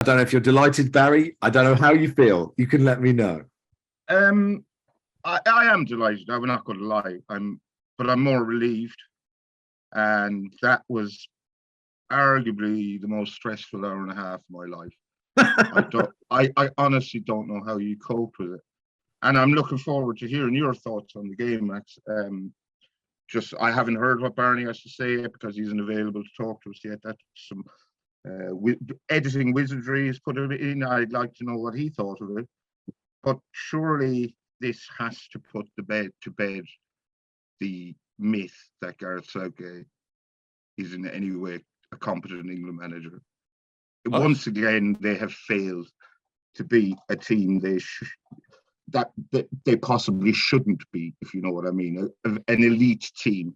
I don't know if you're delighted, Barry. I don't know how you feel. You can let me know. I am delighted. I'm not going to lie. But I'm more relieved, and that was arguably the most stressful hour and a half of my life. I honestly don't know how you coped with it, and I'm looking forward to hearing your thoughts on the game, Max. I haven't heard what Barney has to say yet because he's unavailable to talk to us yet. That's some editing wizardry has put it in. I'd like to know what he thought of it. But surely this has to put to bed the myth that Gareth Southgate is in any way a competent England manager. Once again, they have failed to be a team that they possibly shouldn't be, if you know what I mean, an elite team.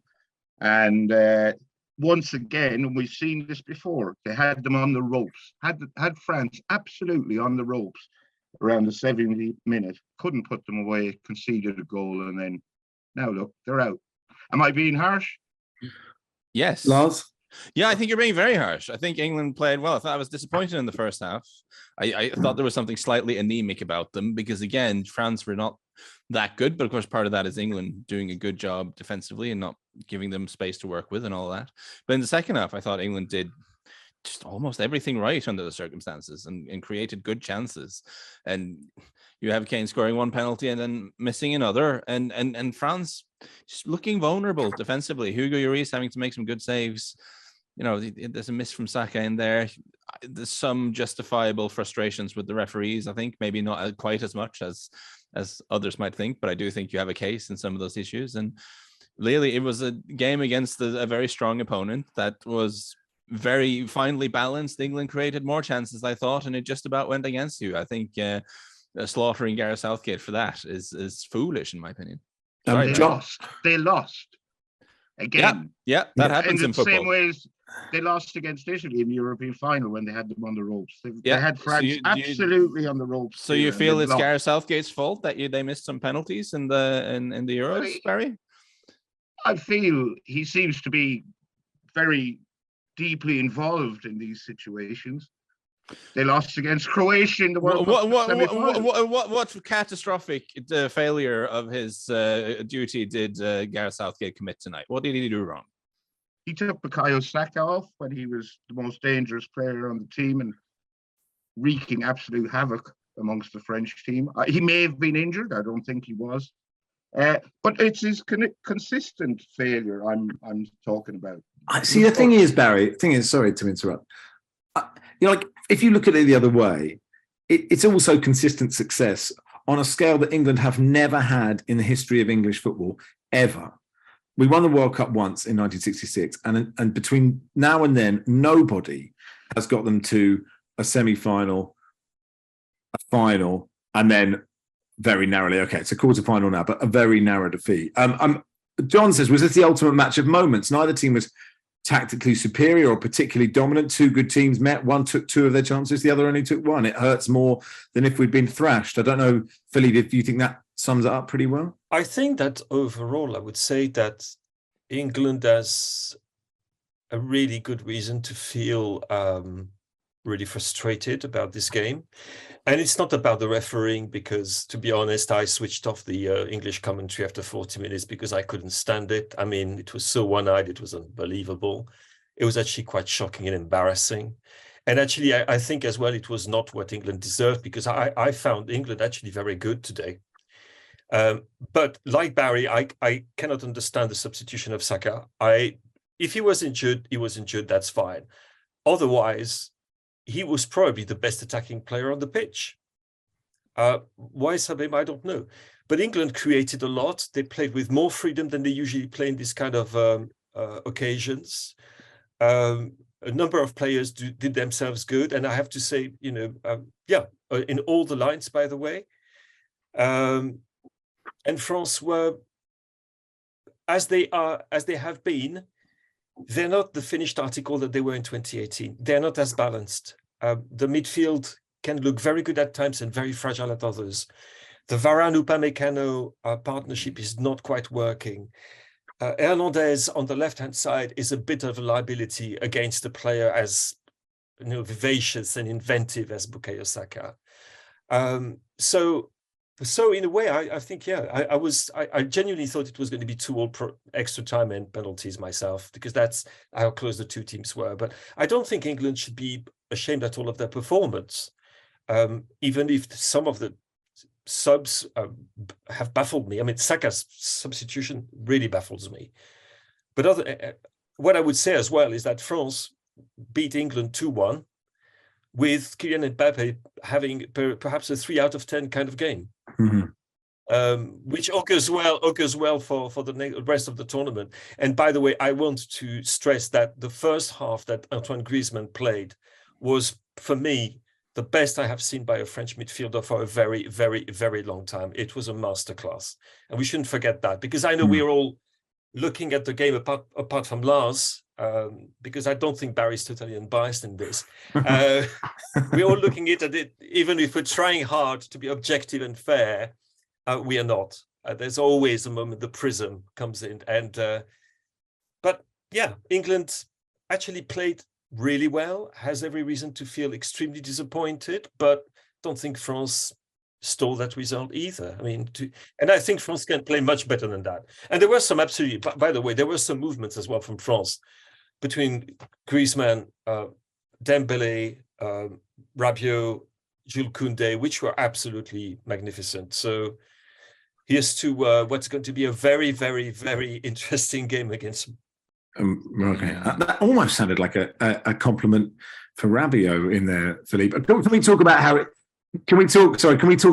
And once again, and we've seen this before, they had them on the ropes, had France absolutely on the ropes around the 70th minute, couldn't put them away, conceded a goal, and then now look, they're out. Am I being harsh? Yes. Lars? Yeah, I think you're being very harsh. I think England played well. I thought I was disappointed in the first half. I thought there was something slightly anemic about them because, again, France were not that good. But, of course, part of that is England doing a good job defensively and not giving them space to work with and all that. But in the second half, I thought England did just almost everything right under the circumstances and created good chances. And you have Kane scoring one penalty and then missing another. And France just looking vulnerable defensively. Hugo Lloris having to make some good saves. You know, there's a miss from Saka in there. There's some justifiable frustrations with the referees, I think. Maybe not quite as much as others might think, but I do think you have a case in some of those issues. And really, it was a game against a very strong opponent that was very finely balanced. England created more chances, I thought, and it just about went against you. I think slaughtering Gareth Southgate for that is foolish, in my opinion. Sorry, they lost. Again. Yeah, that happens in football. The same way as they lost against Italy in the European final when they had them on the ropes. They had France absolutely on the ropes. So you feel it's Gareth Southgate's fault that they missed some penalties in the Euros, Barry? I feel he seems to be very deeply involved in these situations. They lost against Croatia in the World Cup semi-final. What catastrophic failure of his duty did Gareth Southgate commit tonight? What did he do wrong? He took Bukayo Saka off when he was the most dangerous player on the team and wreaking absolute havoc amongst the French team. He may have been injured. I don't think he was. But it's his consistent failure I'm talking about. See, the thing is, Barry, sorry to interrupt. Like, if you look at it the other way, it's also consistent success on a scale that England have never had in the history of English football, ever. We won the World Cup once in 1966, and between now and then, nobody has got them to a semi-final, a final, and then very narrowly, okay, it's a quarter-final now, but a very narrow defeat. John says, was this the ultimate match of moments? Neither team was tactically superior or particularly dominant. Two good teams met. One took two of their chances. The other only took one. It hurts more than if we'd been thrashed. I don't know, Philippe, if you think that sums it up pretty well. I think that overall, I would say that England has a really good reason to feel really frustrated about this game. And it's not about the refereeing because, to be honest, I switched off the English commentary after 40 minutes because I couldn't stand it. I mean, it was so one-eyed, it was unbelievable. It was actually quite shocking and embarrassing. And actually, I think as well, it was not what England deserved because I found England actually very good today. But like Barry, I cannot understand the substitution of Saka. If he was injured, that's fine. Otherwise, he was probably the best attacking player on the pitch. Why Sabim, I don't know. But England created a lot. They played with more freedom than they usually play in this kind of occasions. A number of players did themselves good. And I have to say, in all the lines, by the way. And France were, as they have been, they're not the finished article that they were in 2018. They're not as balanced. The midfield can look very good at times and very fragile at others. The Varane-Upamecano partnership is not quite working. Hernandez on the left-hand side is a bit of a liability against a player as vivacious and inventive as Bukayo Saka. So in a way, I think, I genuinely thought it was going to be 2 extra time and penalties myself, because that's how close the two teams were. But I don't think England should be ashamed at all of their performance, even if some of the subs have baffled me. I mean, Saka's substitution really baffles me. But what I would say as well is that France beat England 2-1 with Kylian Mbappe having perhaps a 3 out of 10 kind of game, which occurs well for the rest of the tournament. And by the way, I want to stress that the first half that Antoine Griezmann played was, for me, the best I have seen by a French midfielder for a very, very, very long time. It was a masterclass. And we shouldn't forget that, because I know we're all looking at the game apart from Lars, because I don't think Barry's totally unbiased in this. We're all looking at it, even if we're trying hard to be objective and fair, we are not. There's always a moment the prism comes in. But yeah, England actually played really well, has every reason to feel extremely disappointed, but don't think France stole that result either. I mean, and I think France can play much better than that. And there were some absolutely, by the way, there were some movements as well from France between Griezmann, Dembélé, Rabiot, Jules Koundé, which were absolutely magnificent. So here's to what's going to be a very, very, very interesting game against. Okay, that almost sounded like a compliment for Rabiot in there, Philippe. Can we talk about Harry? Can we talk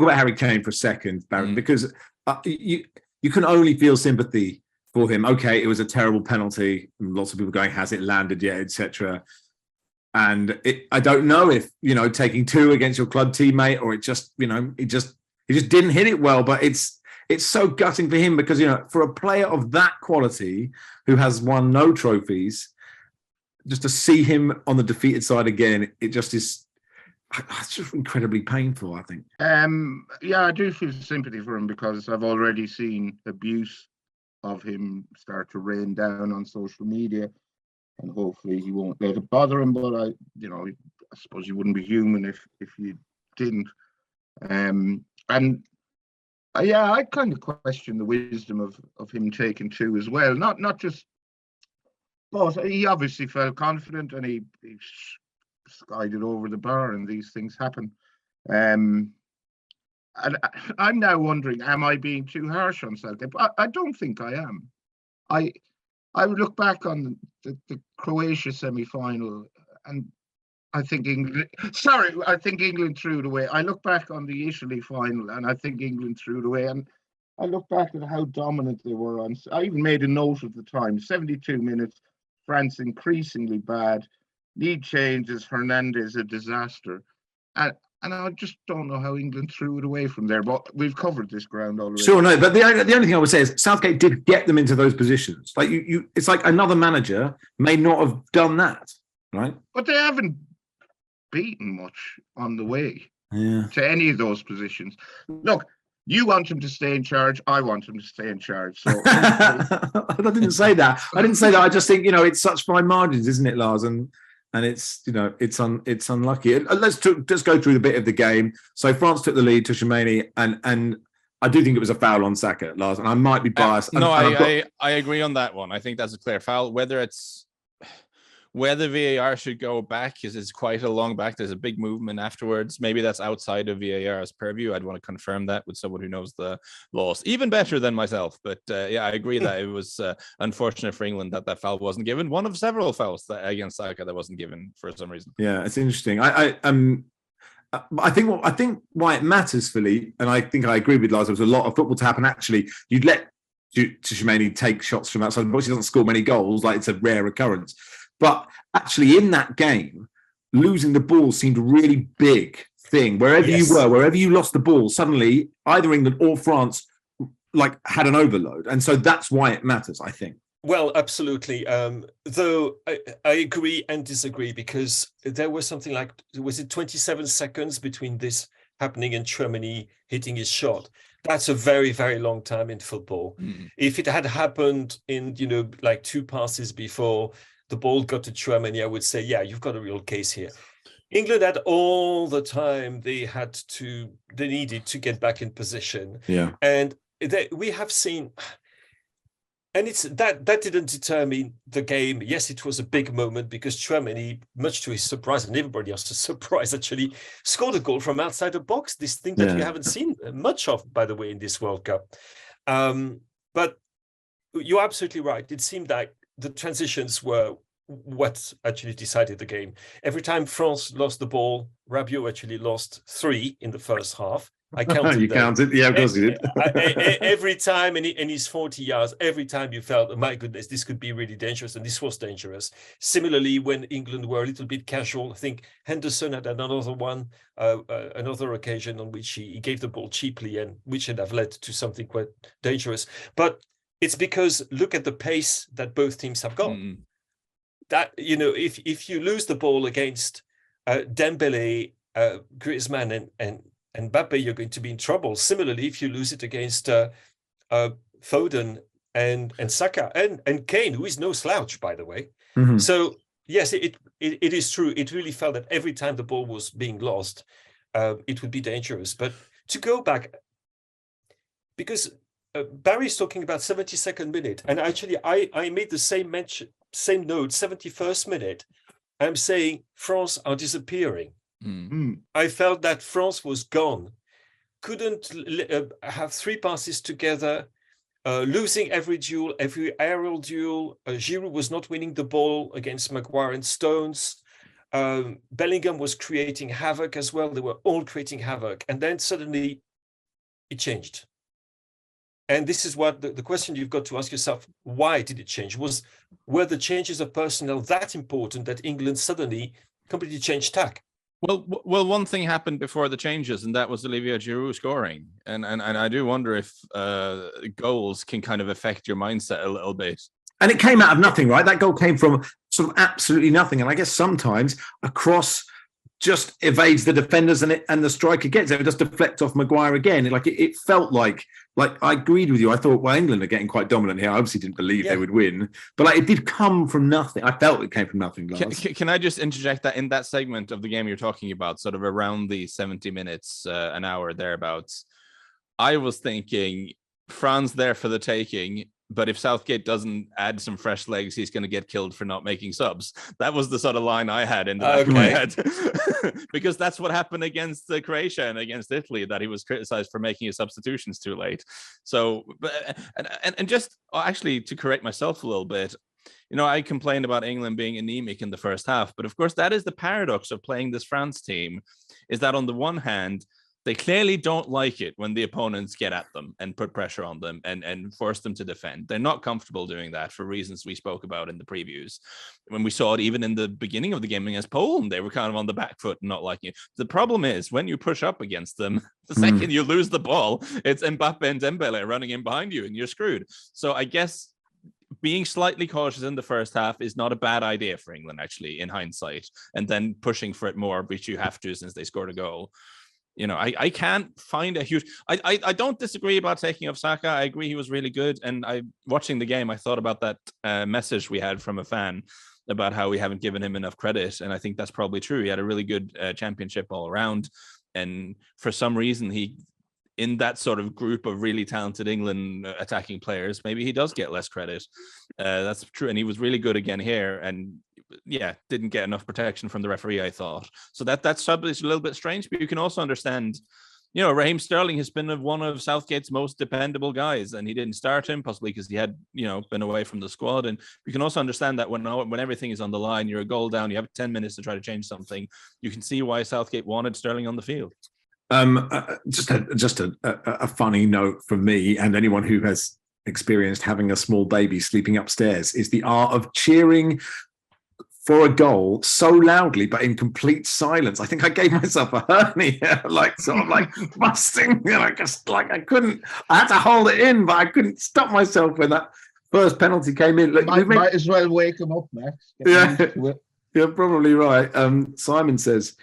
about Harry Kane for a second, Barry? Because you can only feel sympathy for him. Okay, it was a terrible penalty. Lots of people going, has it landed yet, etc. And I don't know if taking 2 against your club teammate, or it just he just didn't hit it well. But it's so gutting for him, because for a player of that quality who has won no trophies, just to see him on the defeated side again, it just is. It's just incredibly painful, I think. Yeah, I do feel sympathy for him, because I've already seen abuse of him start to rain down on social media, and hopefully he won't let it bother him. But I suppose you wouldn't be human if you didn't. I kind of question the wisdom of him taking 2 as well. Not just, but he obviously felt confident, and he skied it over the bar, and these things happen. And I'm now wondering, am I being too harsh on Southgate? I don't think I am. I would look back on the Croatia semi-final, and I think England threw it away. I look back on the Italy final, and I think England threw it away. And I look back at how dominant they were on. I even made a note at the time: 72 minutes, France increasingly bad. Need changes, Hernandez a disaster. And I just don't know how England threw it away from there. But we've covered this ground already. Sure, no. But the only thing I would say is Southgate did get them into those positions. Like it's like another manager may not have done that, right? But they haven't beaten much on the way to any of those positions. Look, you want him to stay in charge. I want him to stay in charge. So I didn't say that. I didn't say that. I just think it's such fine margins, isn't it, Lars? And it's it's unlucky. Let's just go through the bit of the game. So France took the lead to Tchouaméni, and I do think it was a foul on Saka, Lars, and I might be biased. I agree on that one. I think that's a clear foul. Whether VAR should go back, because it's quite a long back. There's a big movement afterwards. Maybe that's outside of VAR's purview. I'd want to confirm that with someone who knows the laws even better than myself. But I agree that it was unfortunate for England that foul wasn't given. One of several fouls against Saka that wasn't given for some reason. Yeah, it's interesting. I think why it matters, Philippe, and I think I agree with Lars. There was a lot of football to happen. Actually, you'd let Tchouaméni take shots from outside the box. He doesn't score many goals. Like, it's a rare occurrence. But actually, in that game, losing the ball seemed a really big thing. Wherever you were, wherever you lost the ball, suddenly either England or France had an overload. And so that's why it matters, I think. Well, absolutely. Though I agree and disagree, because there was something like, was it 27 seconds between this happening and Tchouaméni hitting his shot? That's a very, very long time in football. If it had happened in, 2 passes before the ball got to Tchouaméni, I would say, yeah, you've got a real case here. England had all the time they needed to get back in position. Yeah. And we have seen, and it's that didn't determine the game. Yes, it was a big moment because Tchouaméni, much to his surprise and everybody else's surprise, actually scored a goal from outside the box. This thing that we haven't seen much of, by the way, in this World Cup. But you're absolutely right. It seemed like the transitions were what actually decided the game. Every time France lost the ball, Rabiot actually lost 3 in the first half. I counted You them. counted? Yeah, of course you did. Every time in his 40 yards, every time you felt, oh my goodness, this could be really dangerous, and this was dangerous. Similarly, when England were a little bit casual, I think Henderson had another one, another occasion on which he gave the ball cheaply, and which should have led to something quite dangerous. But it's because look at the pace that both teams have got. That, you know, if you lose the ball against Dembele, Griezmann, and Mbappe, you're going to be in trouble. Similarly, if you lose it against Foden and Saka and Kane, who is no slouch, by the way. Mm-hmm. So yes, it is true. It really felt that every time the ball was being lost, it would be dangerous. But to go back, because Barry's talking about 72nd minute, and actually I made the same note, 71st minute. I'm saying France are disappearing. I felt that France was gone, couldn't have 3 passes together, losing every duel, every aerial duel. Giroud was not winning the ball against Maguire and Stones. Bellingham was creating havoc as well. They were all creating havoc. And then suddenly it changed. And this is what the question you've got to ask yourself: why did it change? Were the changes of personnel that important that England suddenly completely changed tack? Well, one thing happened before the changes, and that was Olivier Giroud scoring. And I do wonder if goals can kind of affect your mindset a little bit. And it came out of nothing, right? That goal came from sort of absolutely nothing. And I guess sometimes a cross just evades the defenders and the striker gets it. It just deflects off Maguire again. It felt like I agreed with you. I thought, well, England are getting quite dominant here. I obviously didn't believe they would win, but it did come from nothing. I felt it came from nothing. Can I just interject that in that segment of the game you're talking about, sort of around the 70 minutes, an hour thereabouts, I was thinking France there for the taking. But if Southgate doesn't add some fresh legs, he's going to get killed for not making subs. That was the sort of line I had in the back of my head. Because that's what happened against Croatia and against Italy, that he was criticized for making his substitutions too late. So, and just actually to correct myself a little bit, you know, I complained about England being anemic in the first half. But of course, that is the paradox of playing this France team, is that on the one hand, they clearly don't like it when the opponents get at them and put pressure on them and force them to defend. They're not comfortable doing that for reasons we spoke about in the previews. When we saw it even in the beginning of the game against Poland, they were kind of on the back foot and not liking it. The problem is when you push up against them, the second you lose the ball, it's Mbappe and Dembele running in behind you and you're screwed. So I guess being slightly cautious in the first half is not a bad idea for England, actually, in hindsight, and then pushing for it more, which you have to since they scored a goal. You know, I can't find a huge... I don't disagree about taking off Saka. I agree he was really good. And watching the game, I thought about that message we had from a fan about how we haven't given him enough credit. And I think that's probably true. He had a really good championship all around. And for some reason, he, in that sort of group of really talented England attacking players, maybe he does get less credit. That's true. And he was really good again here. And yeah, didn't get enough protection from the referee, I thought. So that's a little bit strange, but you can also understand, you know, Raheem Sterling has been one of Southgate's most dependable guys, and he didn't start him, possibly because he had, you know, been away from the squad. And you can also understand that when everything is on the line, you're a goal down, you have 10 minutes to try to change something. You can see why Southgate wanted Sterling on the field. Just a funny note from me and anyone who has experienced having a small baby sleeping upstairs is the art of cheering for a goal so loudly, but in complete silence. I think I gave myself a hernia, sort of busting. You know, I had to hold it in, but I couldn't stop myself when that first penalty came in. Look, might as well wake him up, Max. You're probably right. Simon says,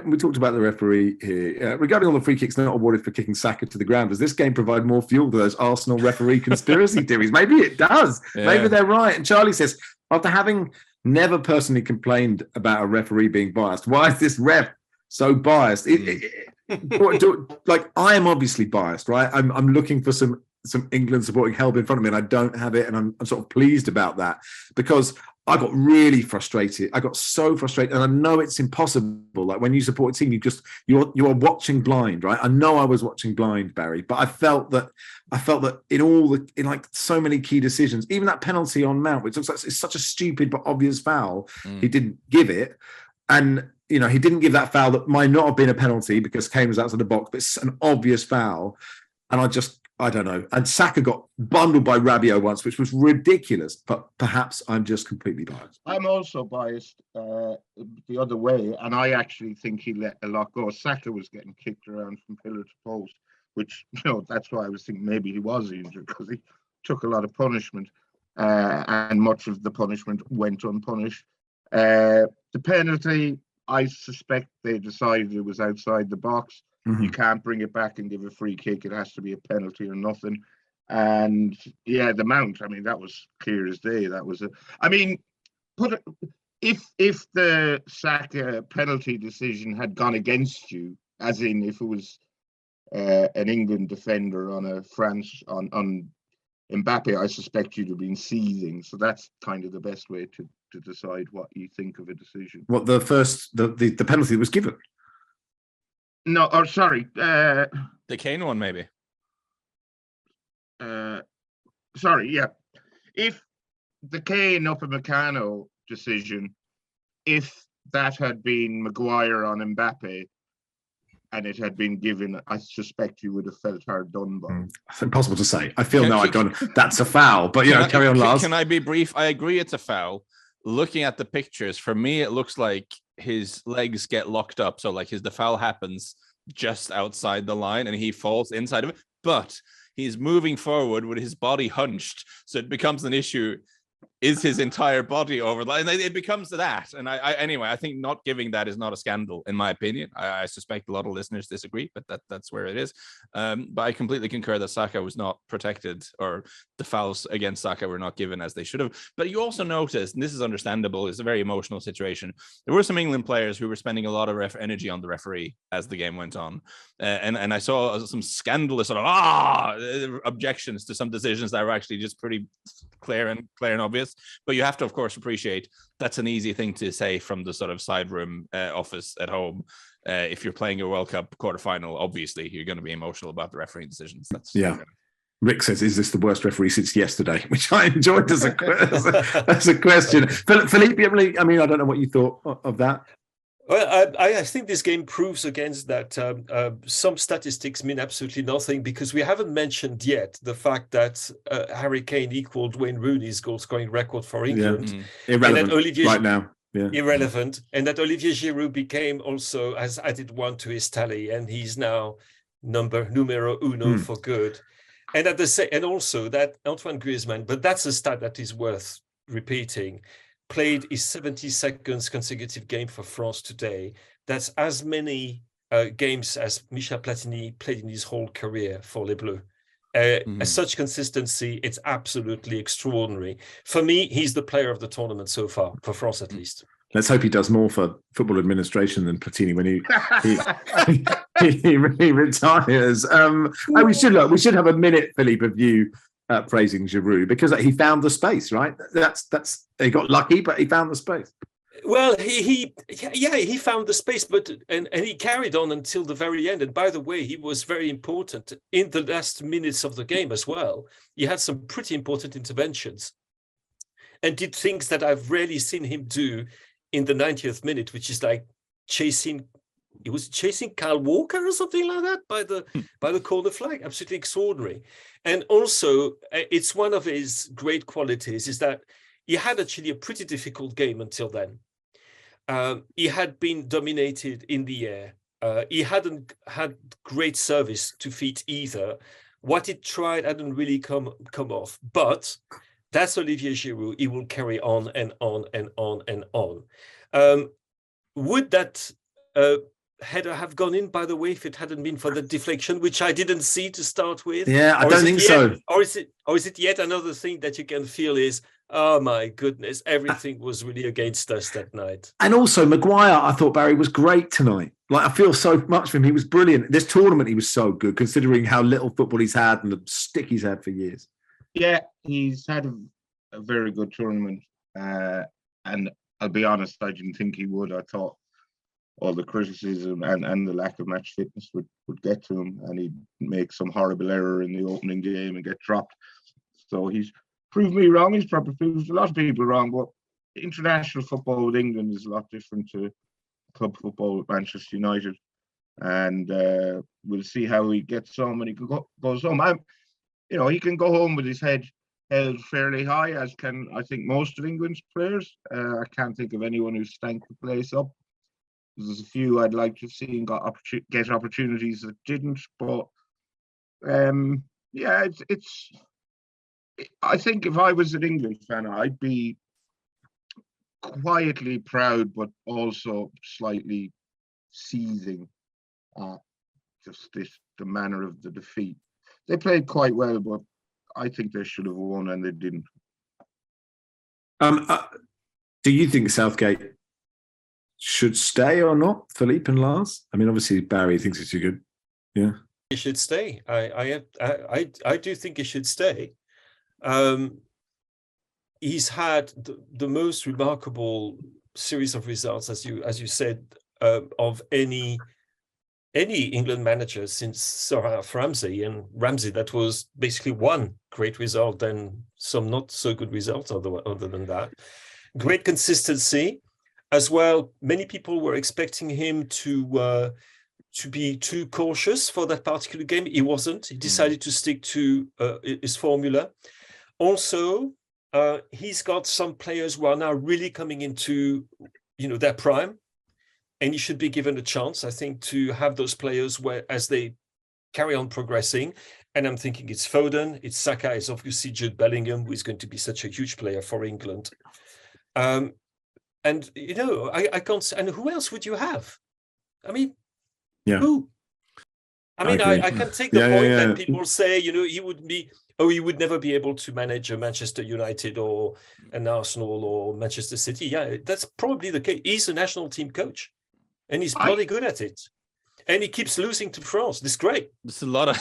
we talked about the referee here. Regarding all the free kicks not awarded for kicking Saka to the ground, does this game provide more fuel to those Arsenal referee conspiracy theories? Maybe it does. Yeah. Maybe they're right. And Charlie says, after having never personally complained about a referee being biased. Why is this ref so biased? Like, I am obviously biased, right? I'm looking for some England supporting help in front of me, and I don't have it, and I'm sort of pleased about that, because I got really frustrated. I got so frustrated, and I know it's impossible. Like, when you support a team, you are watching blind, right? I know I was watching blind, Barry, but I felt that in like so many key decisions, even that penalty on Mount, which looks like it's such a stupid but obvious foul, he didn't give it, and he didn't give that foul that might not have been a penalty because Kane was outside the box, but it's an obvious foul, and I don't know. And Saka got bundled by Rabiot once, which was ridiculous. But perhaps I'm just completely biased. I'm also biased the other way, and I actually think he let a lot go. Saka was getting kicked around from pillar to post, which, that's why I was thinking maybe he was injured, because he took a lot of punishment, and much of the punishment went unpunished. The penalty, I suspect they decided it was outside the box. Mm-hmm. You can't bring it back and give a free kick. It has to be a penalty or nothing. And yeah, the Mount, I mean, that was clear as day. That was if the Saka penalty decision had gone against you, as in if it was an England defender on a France on Mbappe, I suspect you'd have been seething. So that's kind of the best way to decide what you think of a decision. What the penalty was given? No, or sorry. The Kane one, maybe. Sorry, yeah. If the Kane Upamecano decision, if that had been Maguire on Mbappe and it had been given, I suspect you would have felt hard done by. It's impossible to say. I feel that's a foul, but carry on, Lars. Can I be brief? I agree it's a foul. Looking at the pictures, for me, it looks like his legs get locked up. So like the foul happens just outside the line and he falls inside of it. But he's moving forward with his body hunched. So it becomes an issue. Is his entire body over? And it becomes that. And I think not giving that is not a scandal, in my opinion. I suspect a lot of listeners disagree, but that's where it is. But I completely concur that Saka was not protected, or the fouls against Saka were not given as they should have. But you also noticed, and this is understandable, it's a very emotional situation. There were some England players who were spending a lot of energy on the referee as the game went on. And I saw some scandalous sort of objections to some decisions that were actually just pretty clear and obvious. But you have to, of course, appreciate that's an easy thing to say from the sort of side room office at home. If you're playing a World Cup quarterfinal, obviously you're going to be emotional about the refereeing decisions. Rick says, "Is this the worst referee since yesterday?" Which I enjoyed as a question. Philippe, I mean, I don't know what you thought of that. Well, I think this game proves against that some statistics mean absolutely nothing, because we haven't mentioned yet the fact that Harry Kane equaled Wayne Rooney's goal-scoring record for England. Irrelevant right now. Yeah. Irrelevant. And that Olivier Giroud became also, has added one to his tally, and he's now numero uno for good. And and also that Antoine Griezmann, but that's a stat that is worth repeating, played his 72nd consecutive game for France today. That's as many games as Michel Platini played in his whole career for Les Bleus. Such consistency, it's absolutely extraordinary. For me, he's the player of the tournament so far, for France at least. Let's hope he does more for football administration than Platini when he retires. We should have a minute, Philippe, of you praising Giroud, because he found the space, right? That's he got lucky, but he found the space. Well, he found the space, but and he carried on until the very end. And by the way, he was very important in the last minutes of the game as well. He had some pretty important interventions and did things that I've rarely seen him do in the 90th minute, which is like chasing Kyle Walker or something like that by the corner flag. Absolutely extraordinary. And also, it's one of his great qualities is that he had actually a pretty difficult game until then. He had been dominated in the air. He hadn't had great service to feet either. What he tried hadn't really come off. But that's Olivier Giroud. He will carry on and on and on and on. Would that header have gone in, by the way, if it hadn't been for the deflection, which I didn't see to start with? Yeah, I don't think so. Or is it yet another thing that you can feel is, Oh my goodness, everything was really against us that night. And also Maguire, I thought Barry was great tonight. Like, I feel so much for him. He was brilliant. This tournament, he was so good, considering how little football he's had and the stick he's had for years. Yeah, he's had a very good tournament. And I'll be honest, I didn't think he would. I thought all the criticism and the lack of match fitness would get to him, and he'd make some horrible error in the opening game and get dropped. So he's proved me wrong. He's probably proved a lot of people wrong, but international football with England is a lot different to club football with Manchester United. And we'll see how he gets on when he goes home. He can go home with his head held fairly high, as can, I think, most of England's players. I can't think of anyone who stank the place up. There's a few I'd like to see and get opportunities that didn't. But yeah, I think if I was an England fan, I'd be quietly proud, but also slightly seething at just the manner of the defeat. They played quite well, but I think they should have won and they didn't. Do you think Southgate should stay or not, Philippe and Lars? I mean, obviously Barry thinks it's too good. Yeah, he should stay. I do think he should stay. He's had the most remarkable series of results, as you said, of any England manager since Sir Alf Ramsey. And Ramsey, that was basically one great result and some not so good results other than that. Great consistency as well. Many people were expecting him to be too cautious for that particular game. He wasn't. He decided to stick to his formula. Also, he's got some players who are now really coming into their prime, and he should be given a chance, I think, to have those players as they carry on progressing. And I'm thinking it's Foden, it's Saka, it's obviously Jude Bellingham, who is going to be such a huge player for England. And I can't say, and who else would you have? I mean, who? I mean, I can take the point that people say, he would never be able to manage a Manchester United or an Arsenal or Manchester City. Yeah, that's probably the case. He's a national team coach, and he's bloody good at it. And he keeps losing to France. This is great. There's a lot of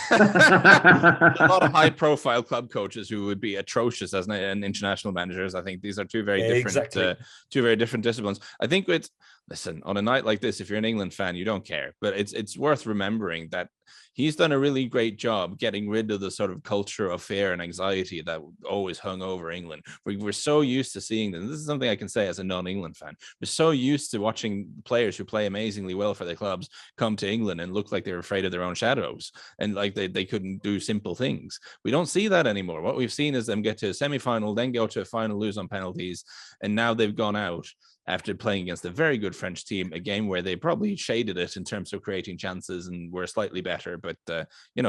high-profile club coaches who would be atrocious as an international managers. I think these are two very different disciplines. I think listen, on a night like this, if you're an England fan, you don't care. But it's worth remembering that he's done a really great job getting rid of the sort of culture of fear and anxiety that always hung over England. We're so used to seeing them. This is something I can say as a non-England fan. We're so used to watching players who play amazingly well for their clubs come to England and look like they're afraid of their own shadows and like they couldn't do simple things. We don't see that anymore. What we've seen is them get to a semi-final, then go to a final, lose on penalties, and now they've gone out after playing against a very good French team, a game where they probably shaded it in terms of creating chances and were slightly better, but,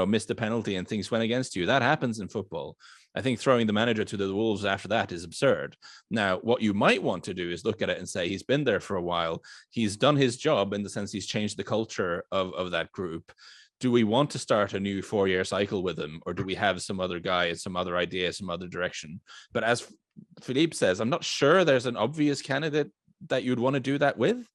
missed a penalty and things went against you. That happens in football. I think throwing the manager to the wolves after that is absurd. Now, what you might want to do is look at it and say, he's been there for a while. He's done his job in the sense he's changed the culture of that group. Do we want to start a new 4-year cycle with him, or do we have some other guy, some other idea, some other direction? But as Philippe says, I'm not sure there's an obvious candidate that you'd want to do that with.